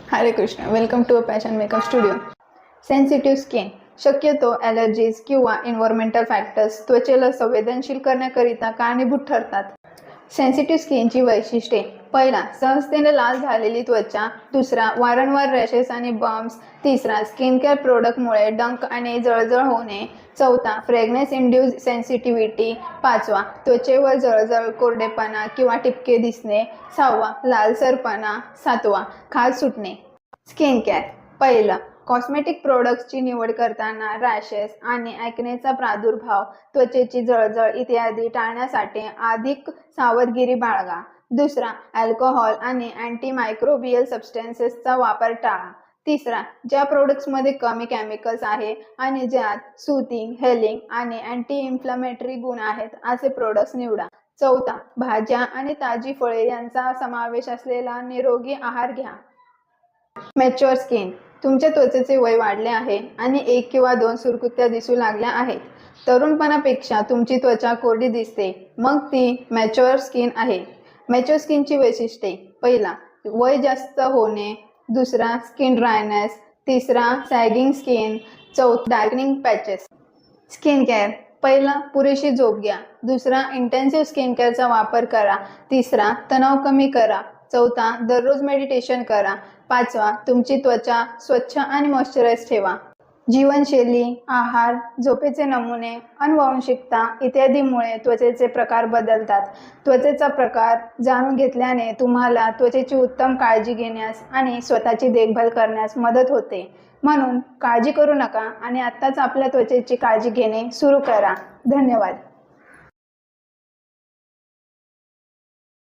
हरे Krishna. Welcome to passion makeup studio. Sensitive skin शक्यतो allergies किंवा एन्व्हायरमेंटल फॅक्टर्स त्वचेला संवेदनशील करण्याकरिता कारणीभूत ठरतात. सेन्सिटिव्ह स्किनची वैशिष्ट्ये: पहिला, सहजतेने लाल झालेली त्वचा. दुसरा, वारंवार रॅशेस आणि बम्प्स. तिसरा, स्किन केअर प्रोडक्टमुळे डंक आणि जळजळ होणे. चौथा, फ्रेग्रन्स इंड्यूस सेन्सिटिव्हिटी. पाचवा, त्वचेवर जळजळ, कोरडेपणा किंवा ठिपके दिसणे. सहावा, लालसरपणा. सातवा, खाज सुटणे. स्किन केअर: पहिलं, कॉस्मेटिक प्रोडक्ट्सची निवड करताना रॅशेस आणि ॲक्नेचा प्रादुर्भाव, त्वचेची जळजळ इत्यादी टाळण्यासाठी अधिक सावधगिरी बाळगा. दुसरा, अल्कोहोल आणि अँटीमायक्रोबियल सबस्टन्सेसचा वापर टाळा. तिसरा, ज्या प्रोडक्ट्समध्ये कमी केमिकल्स आहे आणि ज्यात सूथिंग, हेलिंग आणि अँटी इन्फ्लमेटरी गुण आहेत असे प्रोडक्ट्स निवडा. चौथा, भाज्या आणि ताजी फळे यांचा समावेश असलेला निरोगी आहार घ्या. मॅच्युअर स्किन: तुमच्या त्वचेचे वय वाढले आहे आणि 1 किंवा 2 सुरकुत्या दिसू लागल्या आहेत. तरुणपणापेक्षा तुमची त्वचा कोरडी दिसते, मग ती मॅच्युअर स्किन आहे. मॅच्युअर स्किनची वैशिष्ट्ये: पहिला, वय जास्त होणे. दुसरा, स्किन ड्रायनेस. तिसरा, सॅगिंग स्किन. चौथा, डार्कनिंग पॅचेस. स्किन केअर: पहिला, पुरेशी झोप घ्या. दुसरा, इंटेन्सिव्ह स्किन केअरचा वापर करा. तिसरा, तणाव कमी करा. चौथा, दररोज मेडिटेशन करा. पाचवा, तुमची त्वचा स्वच्छ आणि मॉइश्चराइज ठेवा. जीवनशैली, आहार, झोपेचे नमुने, अनुवांशिकता इत्यादीमुळे त्वचेचे प्रकार बदलतात. त्वचेचा प्रकार जाणून घेतल्याने तुम्हाला त्वचेची उत्तम काळजी घेण्यास आणि स्वतःची देखभाल करण्यास मदत होते. म्हणून काळजी करू नका आणि आत्ताच आपल्या त्वचेची काळजी घेणे सुरू करा. धन्यवाद.